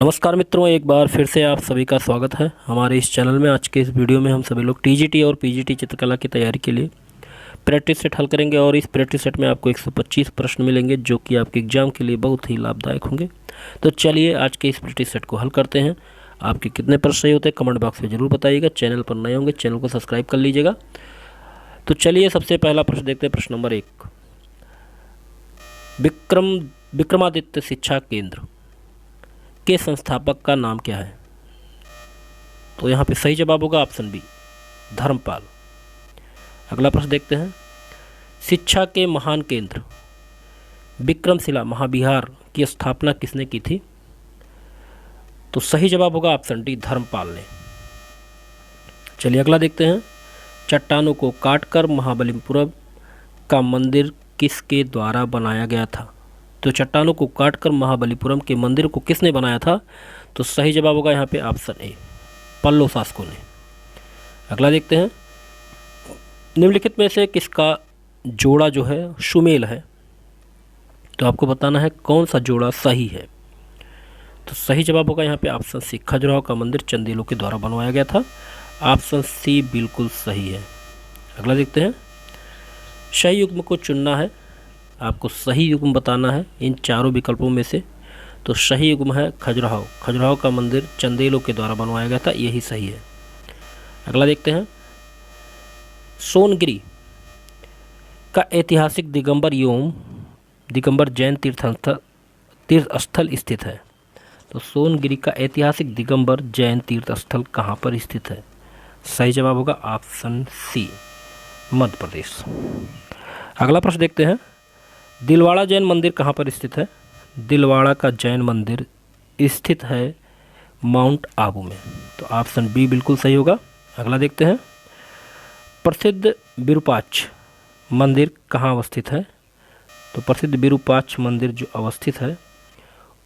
नमस्कार मित्रों, एक बार फिर से आप सभी का स्वागत है हमारे इस चैनल में। आज के इस वीडियो में हम सभी लोग टीजीटी और पीजीटी चित्रकला की तैयारी के लिए प्रैक्टिस सेट हल करेंगे और इस प्रैक्टिस सेट में आपको 125 प्रश्न मिलेंगे जो कि आपके एग्जाम के लिए बहुत ही लाभदायक होंगे। तो चलिए आज के इस प्रैक्टिस सेट को हल करते हैं। आपके कितने प्रश्न सही होते हैं कमेंट बॉक्स में ज़रूर बताइएगा। चैनल पर नए होंगे चैनल को सब्सक्राइब कर लीजिएगा। तो चलिए सबसे पहला प्रश्न देखते हैं। प्रश्न नंबर 1, विक्रमादित्य शिक्षा केंद्र के संस्थापक का नाम क्या है? तो यहाँ पे सही जवाब होगा ऑप्शन बी, धर्मपाल। अगला प्रश्न देखते हैं। शिक्षा के महान केंद्र विक्रमशिला महाविहार की स्थापना किसने की थी? तो सही जवाब होगा ऑप्शन डी, धर्मपाल ने। चलिए अगला देखते हैं। चट्टानों को काटकर महाबलीपुरम का मंदिर किसके द्वारा बनाया गया था? तो चट्टानों को काटकर महाबलीपुरम के मंदिर को किसने बनाया था? तो सही जवाब होगा यहाँ पे ऑप्शन ए, पल्लव शासकों ने। अगला देखते हैं। निम्नलिखित में से किसका जोड़ा जो है सुमेल है? तो आपको बताना है कौन सा जोड़ा सही है। तो सही जवाब होगा यहाँ पे ऑप्शन सी, खजुराहो का मंदिर चंदेलों के द्वारा बनवाया गया था। ऑप्शन सी बिल्कुल सही है। अगला देखते हैं। सही युग्म को चुनना है, आपको सही युग्म बताना है इन चारों विकल्पों में से। तो सही युग्म है खजुराहो। खजुराहो का मंदिर चंदेलों के द्वारा बनवाया गया था, यही सही है। अगला देखते हैं। सोनगिरी का ऐतिहासिक दिगंबर जैन तीर्थ स्थल स्थित है। तो सोनगिरी का ऐतिहासिक दिगंबर जैन तीर्थ स्थल कहाँ पर स्थित है? सही जवाब होगा ऑप्शन सी, मध्य प्रदेश। अगला प्रश्न देखते हैं। दिलवाड़ा जैन मंदिर कहाँ पर स्थित है? दिलवाड़ा का जैन मंदिर स्थित है माउंट आबू में। तो ऑप्शन बी बिल्कुल सही होगा। अगला देखते हैं। प्रसिद्ध विरूपाक्ष मंदिर कहाँ अवस्थित है? तो प्रसिद्ध विरूपाक्ष मंदिर जो अवस्थित है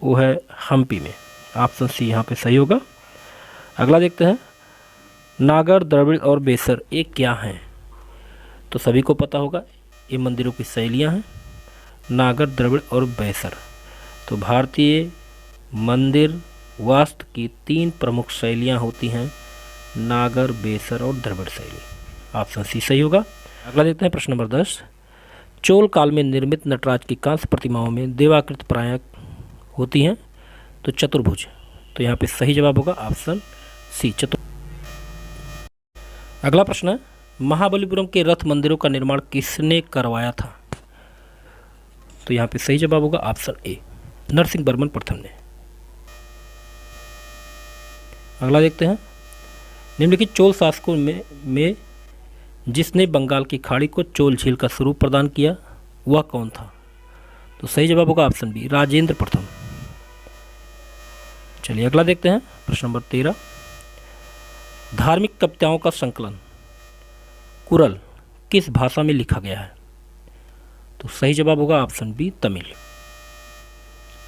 वो है हम्पी में। ऑप्शन सी यहाँ पे सही होगा। अगला देखते हैं। नागर, द्रविड़ और बेसर ये क्या हैं? तो सभी को पता होगा ये मंदिरों की शैलियाँ हैं, नागर, द्रविड़ और बेसर। तो भारतीय मंदिर वास्तु की 3 प्रमुख शैलियाँ होती हैं, नागर, बेसर और द्रविड़ शैली। ऑप्शन सी सही होगा। अगला देखते हैं। प्रश्न नंबर 10। चोल काल में निर्मित नटराज की कांस्य प्रतिमाओं में देवाकृत प्राय होती हैं, तो चतुर्भुज। तो यहाँ पे सही जवाब होगा ऑप्शन सी, चतुर्भुज। अगला प्रश्न है। महाबलीपुरम के रथ मंदिरों का निर्माण किसने करवाया था? तो यहाँ पे सही जवाब होगा ऑप्शन ए, नरसिंहवर्मन प्रथम ने। अगला देखते हैं। निम्नलिखित चोल शासकों में जिसने बंगाल की खाड़ी को चोल झील का स्वरूप प्रदान किया वह कौन था? तो सही जवाब होगा ऑप्शन बी, राजेंद्र प्रथम। चलिए अगला देखते हैं। प्रश्न नंबर 13। धार्मिक कविताओं का संकलन कुरल किस भाषा में लिखा गया है? तो सही जवाब होगा ऑप्शन बी, तमिल।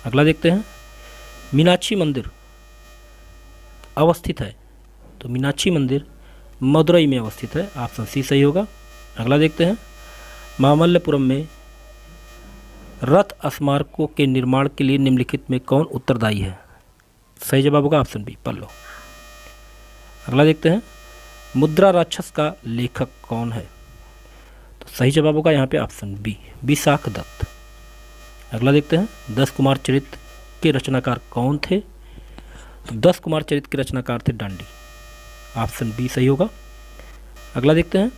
अगला देखते हैं। मीनाक्षी मंदिर अवस्थित है, तो मीनाक्षी मंदिर मदुरई में अवस्थित है। ऑप्शन सी सही होगा। अगला देखते हैं। मामल्लपुरम में रथ स्मारकों के निर्माण के लिए निम्नलिखित में कौन उत्तरदायी है? सही जवाब होगा ऑप्शन बी, पल्लव। अगला देखते हैं। मुद्रा राक्षस का लेखक कौन है? तो सही जवाब होगा यहाँ पे ऑप्शन बी, विशाख दत्त। अगला देखते हैं। 10 कुमार चरित्र के रचनाकार कौन थे? तो 10 कुमार चरित्र के रचनाकार थे डांडी। ऑप्शन बी सही होगा। अगला देखते हैं।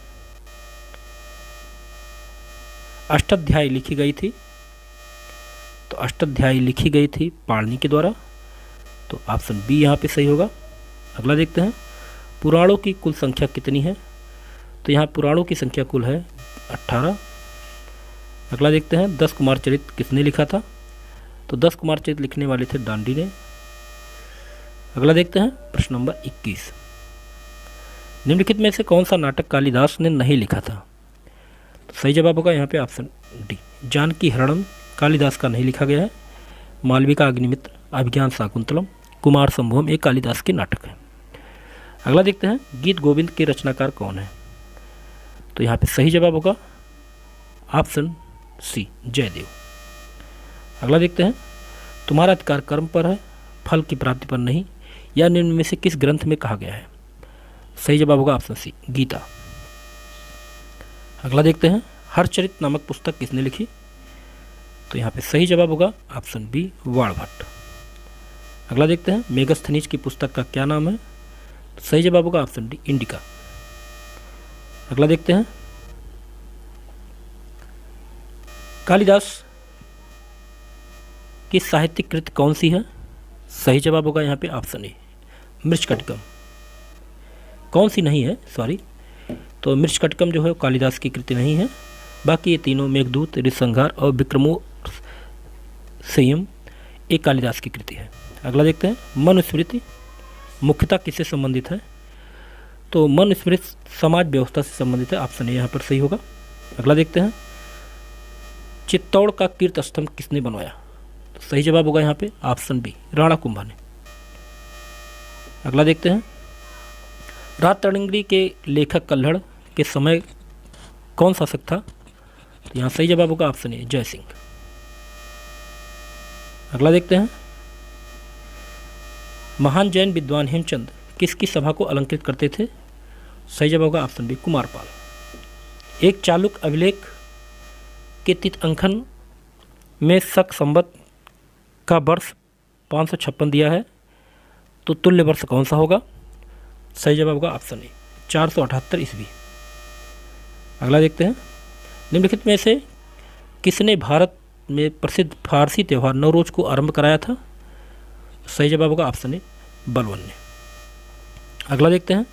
अष्टाध्यायी लिखी गई थी, तो अष्टाध्यायी लिखी गई थी पाणिनि के द्वारा। तो ऑप्शन बी यहाँ पे सही होगा। अगला देखते हैं। पुराणों की कुल संख्या कितनी है? तो यहाँ पुराणों की संख्या कुल है 18। अगला देखते हैं। 10 कुमार चरित्र किसने लिखा था? तो 10 कुमार चरित्र लिखने वाले थे डांडी ने। अगला देखते हैं। प्रश्न नंबर 21। निम्नलिखित में से कौन सा नाटक कालिदास ने नहीं लिखा था? तो सही जवाब होगा यहाँ पे ऑप्शन डी, जानकी हरणम कालिदास का नहीं लिखा गया है। मालविका अग्निमित्र, अभिज्ञान शाकुंतलम, कुमार संभवम ये कालिदास के नाटक है। अगला देखते हैं। गीत गोविंद के रचनाकार कौन है? तो यहाँ पे सही जवाब होगा ऑप्शन सी, जयदेव। अगला देखते हैं। तुम्हारा अधिकार कर्म पर है, फल की प्राप्ति पर नहीं, या निम्न में से किस ग्रंथ में कहा गया है? सही जवाब होगा ऑप्शन सी, गीता। अगला देखते हैं, हरचरित नामक पुस्तक किसने लिखी? तो यहाँ पे सही जवाब होगा ऑप्शन बी, वाणभट्ट। अगला देखते हैं, मेगस्थनीज की पुस्तक का क्या नाम है? तो सही जवाब होगा ऑप्शन डी, इंडिका। अगला देखते हैं, कालिदास की साहित्यिक कृति कौन सी है? सही जवाब होगा यहाँ पे ऑप्शन ए, मृच्छकटिकम। कौन सी नहीं है, सॉरी, तो मृच्छकटिकम जो है वो कालिदास की कृति नहीं है। बाकी ये तीनों, मेघदूत, ऋतुसंहार और विक्रमोर्वशीयम, एक कालिदास की कृति है। अगला देखते हैं, मनुस्मृति मुख्यतः किससे संबंधित है? तो मनुस्मृति समाज व्यवस्था से संबंधित है, ऑप्शन ए यहाँ पर सही होगा। अगला देखते हैं, चित्तौड़ का कीर्ति स्तंभ किसने बनवाया? तो सही जवाब होगा यहाँ पे ऑप्शन बी, राणा कुंभा ने। अगला देखते हैं, रात तरंगिणी के लेखक कल्हड़ के समय कौन शासक था? तो यहाँ सही जवाब होगा ऑप्शन ए, जय सिंह। अगला देखते हैं, महान जैन विद्वान हेमचंद किसकी सभा को अलंकृत करते थे? सही जवाब होगा ऑप्शन बी, कुमारपाल। एक चालुक्य अभिलेख के तिथि में शक संवत का वर्ष 556 दिया है, तो तुल्य वर्ष कौन सा होगा? सही जवाब होगा ऑप्शन ए, 478 ईस्वी। अगला देखते हैं, निम्नलिखित में से किसने भारत में प्रसिद्ध फारसी त्यौहार नवरोज को आरंभ कराया था? सही जवाब होगा ऑप्शन ए, बलबन ने। अगला देखते हैं,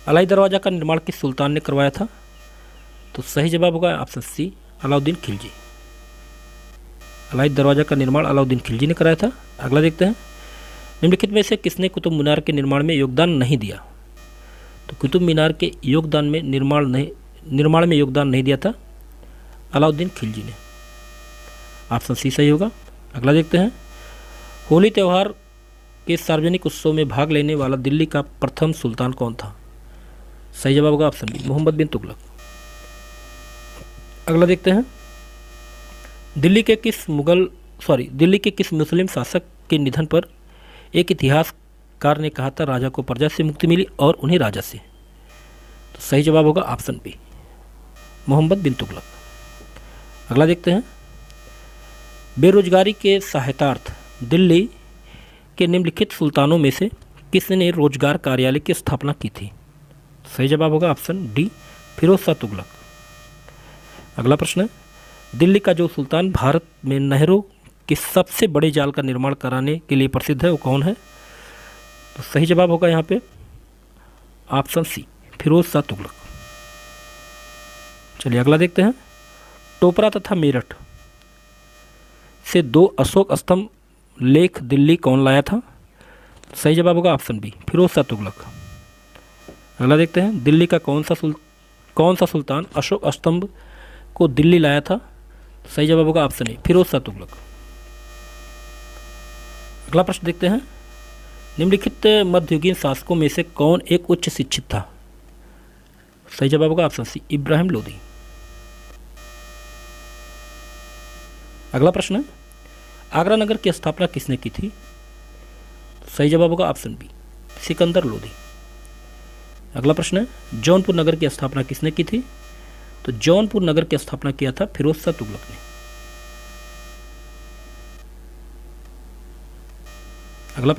अलाई दरवाज़ा का निर्माण किस सुल्तान ने करवाया था? तो सही जवाब होगा ऑप्शन सी, अलाउद्दीन खिलजी। अलाई दरवाज़ा का निर्माण अलाउद्दीन खिलजी ने कराया था। अगला देखते हैं, निम्नलिखित में से किसने कुतुब मीनार के निर्माण में योगदान नहीं दिया? तो कुतुब मीनार के निर्माण में योगदान नहीं दिया था अलाउद्दीन खिलजी ने, ऑप्शन सी सही होगा। अगला देखते हैं, होली त्यौहार के सार्वजनिक उत्सव में भाग लेने वाला दिल्ली का प्रथम सुल्तान कौन था? सही जवाब होगा ऑप्शन बी, मोहम्मद बिन तुगलक। अगला देखते हैं, दिल्ली के किस मुस्लिम शासक के निधन पर एक इतिहासकार ने कहा था राजा को प्रजा से मुक्ति मिली और उन्हें राजा से? तो सही जवाब होगा ऑप्शन बी, मोहम्मद बिन तुगलक। अगला देखते हैं, बेरोजगारी के सहायतार्थ दिल्ली के निम्नलिखित सुल्तानों में से किसने रोजगार कार्यालय की स्थापना की थी? सही जवाब होगा ऑप्शन डी, फिरोज शाह तुगलक। अगला प्रश्न है, दिल्ली का जो सुल्तान भारत में नहरों के सबसे बड़े जाल का निर्माण कराने के लिए प्रसिद्ध है वो कौन है? तो सही जवाब होगा यहाँ पे ऑप्शन सी, फिरोज शाह तुगलक। चलिए अगला देखते हैं, टोपरा तथा मेरठ से 2 अशोक स्तंभ लेख दिल्ली कौन लाया था? सही जवाब होगा ऑप्शन बी, फिरोज शाह तुगलक। अगला देखते हैं, दिल्ली का कौन सा सुल्तान अशोक स्तंभ को दिल्ली लाया था? सही जवाब होगा ऑप्शन ए, फिरोज शाह तुगलक। अगला प्रश्न देखते हैं, निम्नलिखित मध्ययुगीन शासकों में से कौन एक उच्च शिक्षित था? सही जवाब होगा ऑप्शन सी, इब्राहिम लोदी। अगला प्रश्न है, आगरा नगर की स्थापना किसने की थी? सही जवाब होगा ऑप्शन बी, सिकंदर लोदी। अगला प्रश्न है, जौनपुर नगर की स्थापना किसने की थी? तो जौनपुर नगर की स्थापना किया था फिरोज शाह तुगलक ने। अगला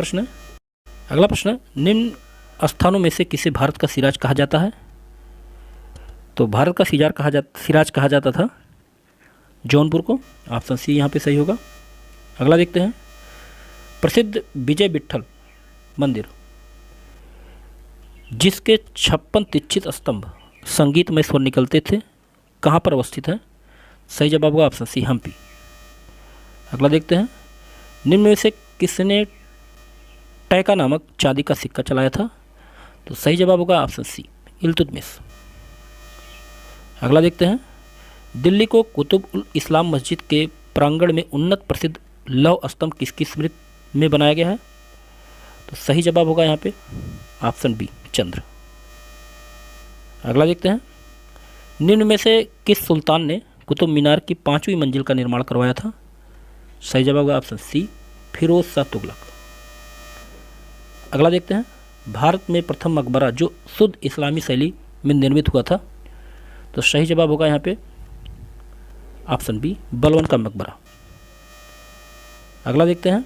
प्रश्न, निम्न स्थानों में से किसे भारत का सिराज कहा जाता है? तो भारत का सिराज कहा जाता था जौनपुर को, ऑप्शन सी यहाँ पे सही होगा। अगला देखते हैं, प्रसिद्ध विजय विट्ठल मंदिर जिसके 56 तीक्षित स्तंभ संगीतमय स्वर निकलते थे कहाँ पर अवस्थित है? सही जवाब होगा ऑप्शन सी, हम्पी। अगला देखते हैं, निम्न में से किसने टैका नामक चांदी का सिक्का चलाया था? तो सही जवाब होगा ऑप्शन सी, इल्तुतमिश। अगला देखते हैं, दिल्ली को कुतुब उल इस्लाम मस्जिद के प्रांगण में उन्नत प्रसिद्ध लौह स्तंभ किसकी स्मृति में बनाया गया है? तो सही जवाब होगा यहाँ पे ऑप्शन बी, चंद्र। अगला देखते हैं, निम्न में से किस सुल्तान ने कुतुब मीनार की 5वीं मंजिल का निर्माण करवाया था? सही जवाब होगा ऑप्शन सी, फिरोज शाह तुगलक। अगला देखते हैं, भारत में प्रथम मकबरा जो शुद्ध इस्लामी शैली में निर्मित हुआ था। तो सही जवाब होगा यहाँ पे ऑप्शन बी, बलवन का मकबरा। अगला देखते हैं,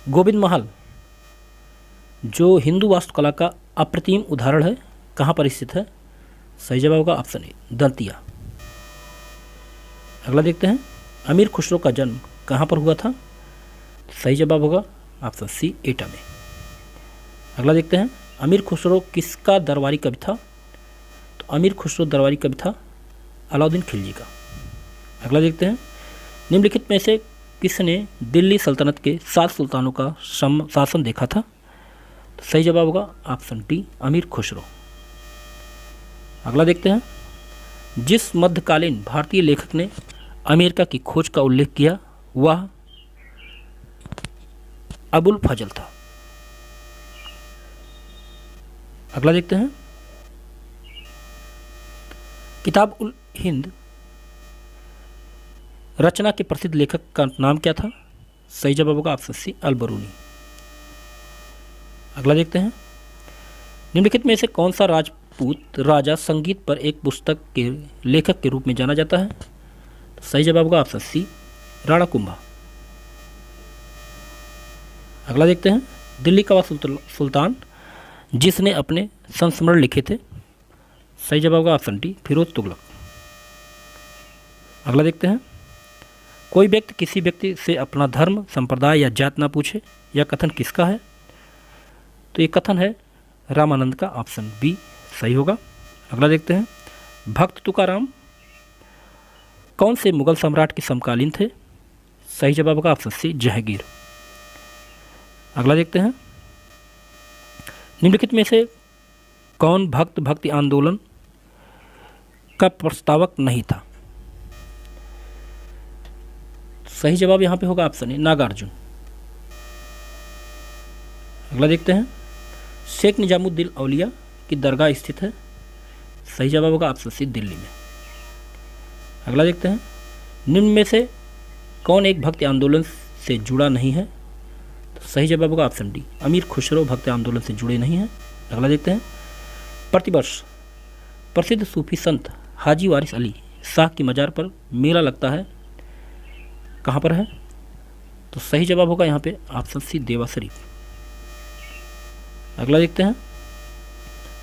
गोविंद महल जो हिंदू वास्तुकला का अप्रतिम उदाहरण है, कहाँ पर स्थित है? सही जवाब होगा ऑप्शन ए, दंतिया। अगला देखते हैं, अमीर खुसरो का जन्म कहाँ पर हुआ था? सही जवाब होगा ऑप्शन सी, एटा में। अगला देखते हैं, अमीर खुसरो किसका दरबारी कवि था? तो अमीर खुसरो दरबारी कवि था अलाउद्दीन खिलजी का। अगला देखते हैं, निम्नलिखित में से किसने दिल्ली सल्तनत के 7 सुल्तानों का शासन देखा था? तो सही जवाब होगा ऑप्शन डी, अमीर खुसरो। अगला देखते हैं, जिस मध्यकालीन भारतीय लेखक ने अमेरिका की खोज का उल्लेख किया वह अबुल फजल था। अगला देखते हैं, किताब उल हिंद रचना के प्रसिद्ध लेखक का नाम क्या था? सही जवाब होगा ऑप्शन सी, अल-बरूनी। अगला देखते हैं, निम्नलिखित में से कौन सा राजपूत राजा संगीत पर एक पुस्तक के लेखक के रूप में जाना जाता है? तो सही जवाब होगा ऑप्शन सी, राणा कुंभा। अगला देखते हैं, दिल्ली का वह सुल्तान जिसने अपने संस्मरण लिखे थे? सही जवाब होगा ऑप्शन डी, फिरोज तुगलक। अगला देखते हैं, कोई व्यक्ति किसी व्यक्ति से अपना धर्म, संप्रदाय या जात ना पूछे, यह कथन किसका है? तो ये कथन है रामानंद का, ऑप्शन बी सही होगा। अगला देखते हैं, भक्त तुकाराम कौन से मुगल सम्राट के समकालीन थे? सही जवाब होगा ऑप्शन सी, जहांगीर। अगला देखते हैं, निम्नलिखित में से कौन भक्ति आंदोलन का प्रस्तावक नहीं था? सही जवाब यहाँ पे होगा ऑप्शन ए, नागार्जुन। अगला देखते हैं, शेख निजामुद्दीन औलिया की दरगाह स्थित है? सही जवाब होगा ऑप्शन सी, दिल्ली में। अगला देखते हैं, निम्न में से कौन एक भक्ति आंदोलन से जुड़ा नहीं है? तो सही जवाब होगा ऑप्शन डी, अमीर खुसरो भक्ति आंदोलन से जुड़े नहीं हैं। अगला देखते हैं, प्रतिवर्ष प्रसिद्ध सूफी संत हाजी वारिस अली शाह की मजार पर मेला लगता है, कहाँ पर है? तो सही जवाब होगा यहाँ पे ऑप्शन सी, देवा शरीफ। अगला देखते हैं,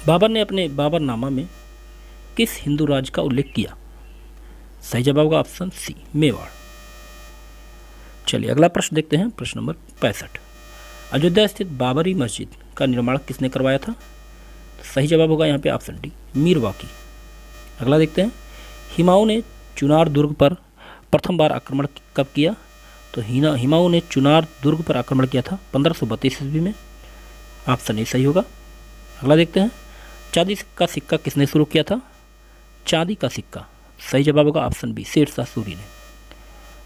बाबर ने अपने बाबरनामा में किस हिंदू राज्य का उल्लेख किया? सही जवाब होगा ऑप्शन सी, मेवाड़। चलिए अगला प्रश्न देखते हैं, प्रश्न नंबर 65। अयोध्या स्थित बाबरी मस्जिद का निर्माण किसने करवाया था? सही जवाब होगा यहाँ पे ऑप्शन डी, मीर वाकी। अगला देखते हैं, हुमायूं ने चुनार दुर्ग पर प्रथम बार आक्रमण कब किया? तो हुमायूं ने चुनार दुर्ग पर आक्रमण किया था 1532 ईस्वी में, ऑप्शन ए सही होगा। अगला देखते हैं, चांदी का सिक्का किसने शुरू किया था? चांदी का सिक्का, सही जवाब होगा ऑप्शन बी, शेरशाह सूरी ने।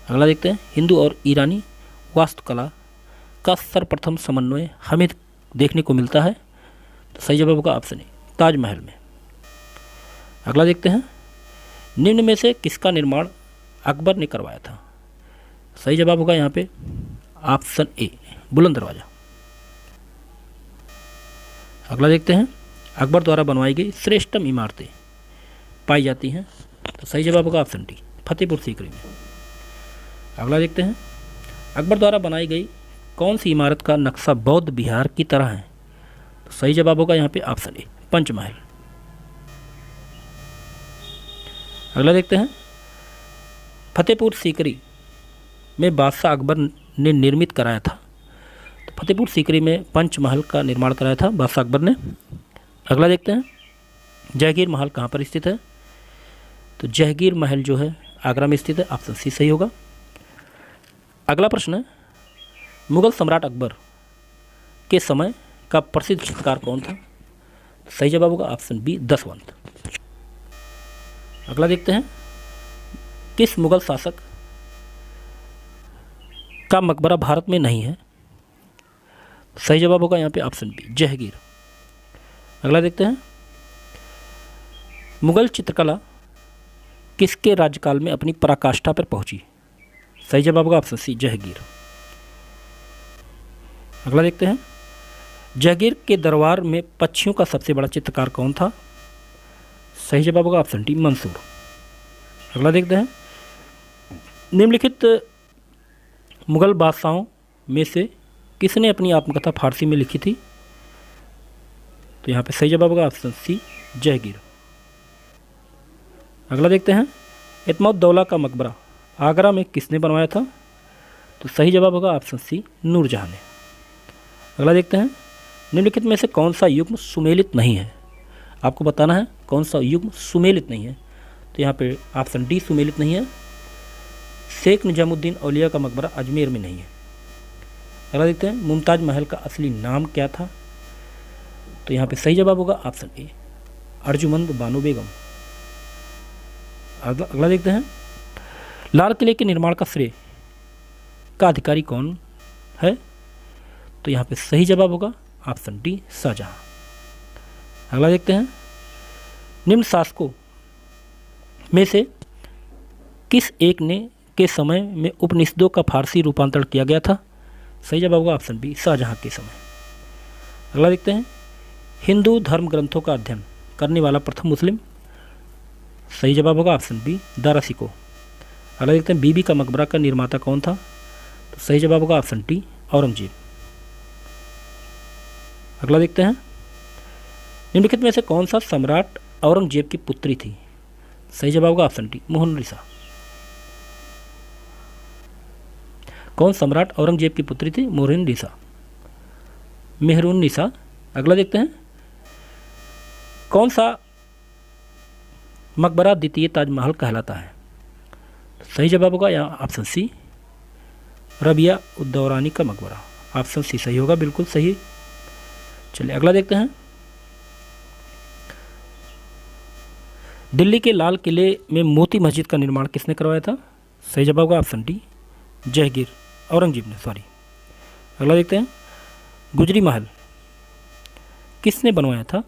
अगला देखते हैं, हिंदू और ईरानी वास्तुकला का सर्वप्रथम समन्वय हमें देखने को मिलता है? तो सही जवाब होगा ऑप्शन ए, ताजमहल में। अगला देखते हैं, निम्न में से किसका निर्माण अकबर ने करवाया था? सही जवाब होगा यहाँ पे ऑप्शन ए, बुलंद दरवाजा। अगला देखते हैं, अकबर द्वारा बनवाई गई श्रेष्ठतम इमारतें पाई जाती हैं? तो सही जवाब होगा ऑप्शन डी, फतेहपुर सीकरी में। अगला देखते हैं, अकबर द्वारा बनाई गई कौन सी इमारत का नक्शा बौद्ध विहार की तरह है? तो सही जवाब होगा यहाँ पे ऑप्शन ए, पंचमहल। अगला देखते हैं, फतेहपुर सीकरी में बादशाह अकबर ने निर्मित कराया था? तो फतेहपुर सीकरी में पंचमहल का निर्माण कराया था बादशाह अकबर ने। अगला देखते हैं, जहांगीर महल कहाँ पर स्थित है? तो जहांगीर महल जो है आगरा में स्थित है, ऑप्शन सी सही होगा। अगला प्रश्न है, मुगल सम्राट अकबर के समय का प्रसिद्ध चित्रकार कौन था? सही जवाब होगा ऑप्शन बी, दसवंत। अगला देखते हैं, किस मुगल शासक का मकबरा भारत में नहीं है? सही जवाब होगा यहाँ पे ऑप्शन बी, जहांगीर। अगला देखते हैं, मुगल चित्रकला किसके राज्यकाल में अपनी पराकाष्ठा पर पहुंची? सही जवाब होगा ऑप्शन सी, जहांगीर। अगला देखते हैं, जहांगीर के दरबार में पक्षियों का सबसे बड़ा चित्रकार कौन था? सही जवाब होगा ऑप्शन डी मंसूर। अगला देखते हैं, निम्नलिखित मुगल बादशाहों में से किसने अपनी आत्मकथा फारसी में लिखी थी? तो यहाँ पे सही जवाब होगा ऑप्शन सी जहांगीर। अगला देखते हैं, इत्मौद्दौला का मकबरा आगरा में किसने बनवाया था? तो सही जवाब होगा ऑप्शन सी नूरजहां ने। अगला देखते हैं, निम्नलिखित में से कौन सा युग्म सुमेलित नहीं है? आपको बताना है कौन सा युग्म सुमेलित नहीं है। तो यहाँ पे ऑप्शन डी सुमेलित नहीं है, शेख निजामुद्दीन औलिया का मकबरा अजमेर में नहीं है। अगला देखते हैं, मुमताज महल का असली नाम क्या था? तो यहाँ पे सही जवाब होगा ऑप्शन ए अर्जुमंद बानो बेगम। अगला देखते हैं, लाल किले के निर्माण का श्रेय का अधिकारी कौन है? तो यहाँ पे सही जवाब होगा ऑप्शन डी शाहजहां। अगला देखते हैं, निम्न शासकों में से किस एक ने के समय में उपनिषदों का फारसी रूपांतरण किया गया था? सही जवाब होगा ऑप्शन बी शाहजहां के समय। अगला देखते हैं, हिंदू धर्म ग्रंथों का अध्ययन करने वाला प्रथम मुस्लिम? सही जवाब होगा ऑप्शन बी दारा शिकोह। अगला देखते हैं, बीबी का मकबरा का निर्माता कौन था? तो सही जवाब होगा ऑप्शन डी औरंगजेब। अगला देखते हैं, निम्नलिखित में से कौन सा सम्राट औरंगजेब की पुत्री थी? सही जवाब होगा ऑप्शन डी मोहननिसा। कौन सम्राट औरंगजेब की पुत्री थी? मेहरुन्निसा। अगला देखते हैं, कौन सा मकबरा द्वितीय ताजमहल कहलाता है? सही जवाब होगा यहाँ ऑप्शन सी रबिया उद्दौरानी का मकबरा। ऑप्शन सी सही होगा, बिल्कुल सही। चलिए अगला देखते हैं, दिल्ली के लाल किले में मोती मस्जिद का निर्माण किसने करवाया था? सही जवाब होगा ऑप्शन डी जहांगीर औरंगजेब ने, सॉरी। अगला देखते हैं, गुजरी महल किसने बनवाया था?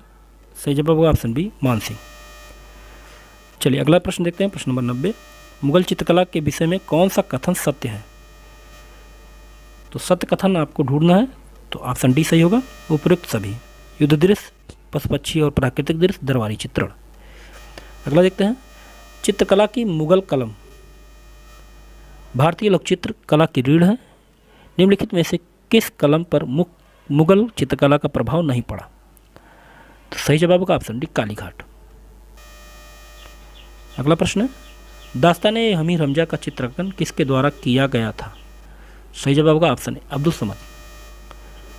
सही जवाब होगा ऑप्शन बी मान सिंह। चलिए अगला प्रश्न देखते हैं, प्रश्न नंबर 90, मुगल चित्रकला के विषय में कौन सा कथन सत्य है? तो सत्य कथन आपको ढूंढना है, तो ऑप्शन डी सही होगा, उपयुक्त सभी, युद्ध दृश्य, पशु पक्षी और प्राकृतिक दृश्य, दरबारी चित्रण। अगला देखते हैं, चित्रकला की मुगल कलम भारतीय लोकचित्र कला की रीढ़ है। निम्नलिखित में से किस कलम पर मुगल चित्रकला का प्रभाव नहीं पड़ा? तो सही जवाब होगा ऑप्शन डी कालीघाट। अगला प्रश्न है, दास्ताने हमीर हमजा का चित्रांकन किसके द्वारा किया गया था? सही जवाब होगा ऑप्शन ए अब्दुल समद।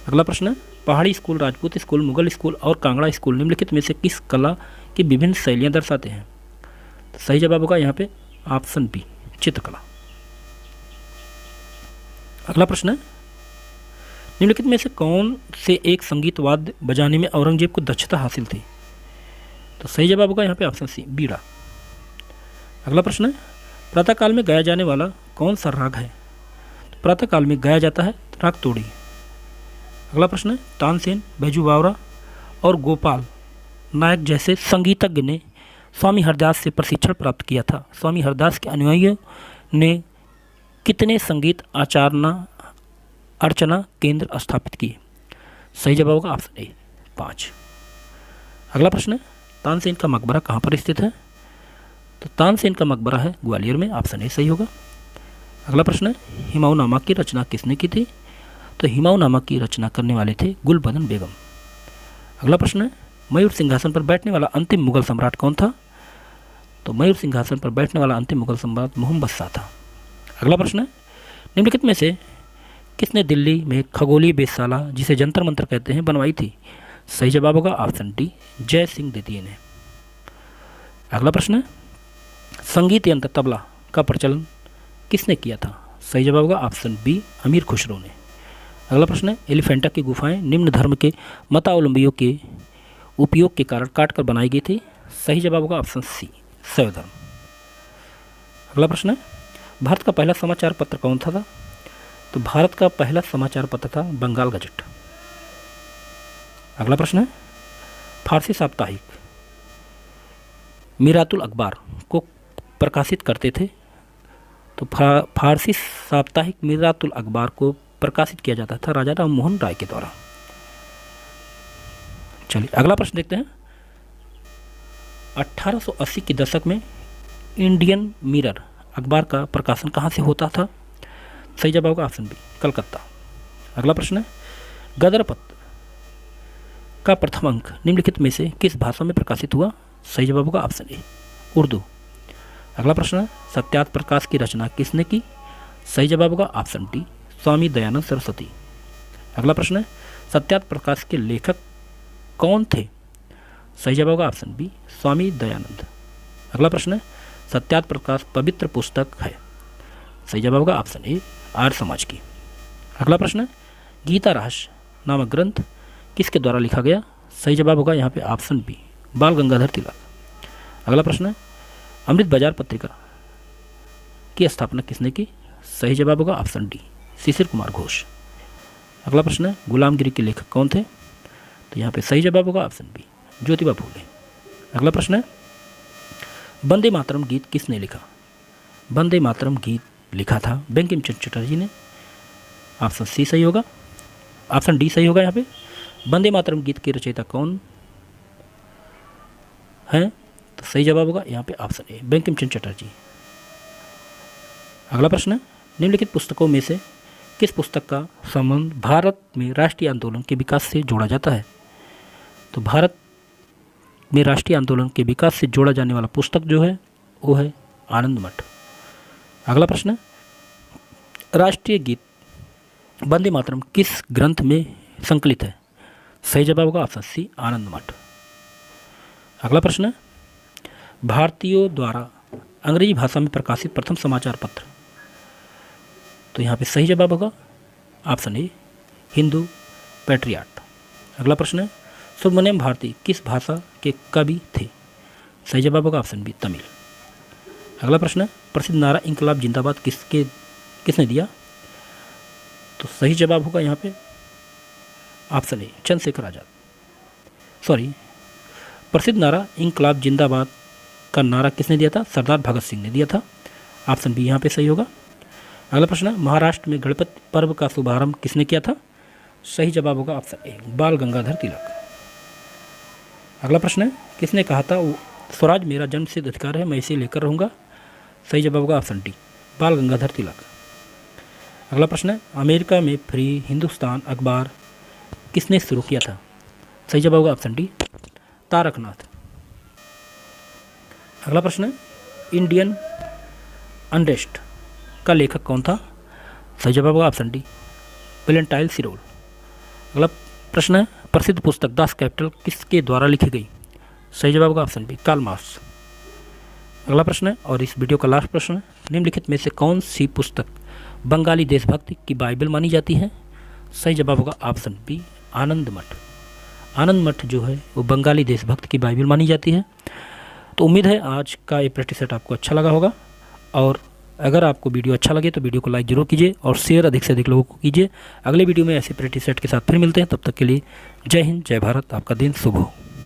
अगला प्रश्न है, पहाड़ी school, Rajput school, Mughal school और कांगड़ा स्कूल निम्नलिखित में से किस कला की विभिन्न शैलियाँ दर्शाते हैं? तो सही जवाब होगा यहाँ पे ऑप्शन बी चित्रकला। अगला प्रश्न है, निम्नलिखित में से कौन से एक संगीत वाद्य बजाने में औरंगजेब को दक्षता हासिल थी? तो सही जवाब होगा यहाँ पे ऑप्शन सी बीड़ा। अगला प्रश्न है, प्रातःकाल में गाया जाने वाला कौन सा राग है? तो प्रातःकाल में गाया जाता है राग तोड़ी। अगला प्रश्न है, तानसेन, बैजू बावरा और गोपाल नायक जैसे संगीतज्ञ ने स्वामी हरदास से प्रशिक्षण प्राप्त किया था। स्वामी हरदास के अनुयायियों ने कितने संगीत अर्चना केंद्र स्थापित किए? सही जवाब होगा ऑप्शन ए 5। अगला प्रश्न है, तानसेन का मकबरा कहाँ पर स्थित है? तो तानसेन का मकबरा है ग्वालियर में। ऑप्शन ए सही होगा। अगला प्रश्न है, हिमायूंनामा की रचना किसने की थी? तो हिमायूंनामा की रचना करने वाले थे गुलबदन बेगम। अगला प्रश्न है, मयूर सिंहासन पर बैठने वाला अंतिम मुगल सम्राट कौन था? तो मयूर सिंहासन पर बैठने वाला अंतिम मुगल सम्राट मोहम्मद शाह था। अगला प्रश्न है, निम्नलिखित में से किसने दिल्ली में खगोलीय वेधशाला, जिसे जंतर मंतर कहते हैं, बनवाई थी? सही जवाब होगा ऑप्शन डी जय सिंह द्वितीय ने। अगला प्रश्न है, संगीत यंत्र तबला का प्रचलन किसने किया था? सही जवाब होगा ऑप्शन बी अमीर खुसरो ने। अगला प्रश्न है, एलिफेंटा की गुफाएं निम्न धर्म के मतावलंबियों के उपयोग के कारण काटकर बनाई गई थी। सही जवाब होगा ऑप्शन सी शैव धर्म। अगला प्रश्न है, भारत का पहला समाचार पत्र कौन था? तो भारत का पहला समाचार पत्र था बंगाल गजट। अगला प्रश्न है, फारसी साप्ताहिक मीरातुल अखबार को प्रकाशित करते थे। तो फारसी साप्ताहिक मीरातुल अखबार को प्रकाशित किया जाता था राजा राम मोहन राय के द्वारा। चलिए अगला प्रश्न देखते हैं। 1880 के दशक में इंडियन मिरर अखबार का प्रकाशन कहाँ से होता था? सही जवाब होगा ऑप्शन बी, कलकत्ता। अगला प्रश्न है, गदर पत्र का प्रथम अंक निम्नलिखित में से किस भाषा में प्रकाशित हुआ? सही जवाब होगा ऑप्शन ए, उर्दू। अगला प्रश्न है, सत्यार्थ प्रकाश की रचना किसने की? सही जवाब होगा ऑप्शन डी, स्वामी दयानंद सरस्वती। अगला प्रश्न है, सत्यार्थ प्रकाश के लेखक कौन थे? सही जवाब होगा ऑप्शन बी, स्वामी दयानंद। अगला प्रश्न है, सत्यार्थ प्रकाश पवित्र पुस्तक है? सही जवाब होगा ऑप्शन ए, आर्य समाज की। अगला प्रश्न है, गीता रहस्य नामक ग्रंथ किसके द्वारा लिखा गया? सही जवाब होगा यहाँ पे ऑप्शन बी, बाल गंगाधर तिलक। अगला प्रश्न है, अमृत बाजार पत्रिका की स्थापना किसने की? सही जवाब होगा ऑप्शन डी, शिशिर कुमार घोष। अगला प्रश्न है, गुलामगिरी के लेखक कौन थे? तो यहाँ पे सही जवाब होगा ऑप्शन बी, ज्योतिबा फूले। अगला प्रश्न है, वंदे मातरम गीत किसने लिखा? वंदे मातरम गीत लिखा था बंकिम चंद्र चटर्जी ने। ऑप्शन सी सही होगा, ऑप्शन डी सही होगा। यहाँ पे वंदे मातरम गीत के रचयिता कौन है? तो सही जवाब होगा यहाँ पे ऑप्शन ए, बंकिम चंद्र चटर्जी। अगला प्रश्न है, निम्नलिखित पुस्तकों में से किस पुस्तक का संबंध भारत में राष्ट्रीय आंदोलन के विकास से जोड़ा जाता है? तो भारत में राष्ट्रीय आंदोलन के विकास से जोड़ा जाने वाला पुस्तक जो है वो है आनंद मठ। अगला प्रश्न है, राष्ट्रीय गीत वंदे मातरम किस ग्रंथ में संकलित है? सही जवाब होगा ऑप्शन सी, आनंद मठ। अगला प्रश्न है, भारतीयों द्वारा अंग्रेजी भाषा में प्रकाशित प्रथम समाचार पत्र? तो यहाँ पे सही जवाब होगा ऑप्शन ए, हिंदू पैट्रियाट। अगला प्रश्न है, सुब्रमण्यम भारती किस भाषा के कवि थे? सही जवाब होगा ऑप्शन बी, तमिल। अगला प्रश्न है, प्रसिद्ध नारा इंकलाब जिंदाबाद किसने दिया? तो सही जवाब होगा यहाँ पे ऑप्शन ए, चंद्रशेखर आजाद। प्रसिद्ध नारा इंकलाब जिंदाबाद का नारा किसने दिया था? सरदार भगत सिंह ने दिया था। ऑप्शन बी यहाँ पे सही होगा। अगला प्रश्न है, महाराष्ट्र में गणपति पर्व का शुभारंभ किसने किया था? सही जवाब होगा ऑप्शन ए, बाल गंगाधर तिलक। अगला प्रश्न है, किसने कहा था स्वराज मेरा जन्मसिद्ध अधिकार है, मैं इसे लेकर रहूँगा? सही जवाब होगा ऑप्शन डी, बाल गंगाधर तिलक। अगला प्रश्न है, अमेरिका में फ्री हिंदुस्तान अखबार किसने शुरू किया था? सही जवाब होगा ऑप्शन डी, तारकनाथ। अगला प्रश्न है, इंडियन अनरेस्ट का लेखक कौन था? सही जवाब होगा ऑप्शन डी, वेलेंटाइन सिरोल। अगला प्रश्न है, प्रसिद्ध पुस्तक दास कैपिटल किसके द्वारा लिखी गई? सही जवाब होगा ऑप्शन बी, कार्ल मार्क्स। अगला प्रश्न है और इस वीडियो का लास्ट प्रश्न है, निम्नलिखित में से कौन सी पुस्तक बंगाली देशभक्ति की बाइबल मानी जाती है? सही जवाब होगा ऑप्शन बी, आनंद मठ। आनंद मठ जो है वो बंगाली देशभक्त की बाइबल मानी जाती है। तो उम्मीद है आज का ये प्रैक्टिस सेट आपको अच्छा लगा होगा, और अगर आपको वीडियो अच्छा लगे तो वीडियो को लाइक जरूर कीजिए और शेयर अधिक से अधिक लोगों को कीजिए। अगले वीडियो में ऐसे प्रैक्टिस सेट के साथ फिर मिलते हैं, तब तक के लिए जय हिंद, जय भारत, आपका दिन शुभ हो।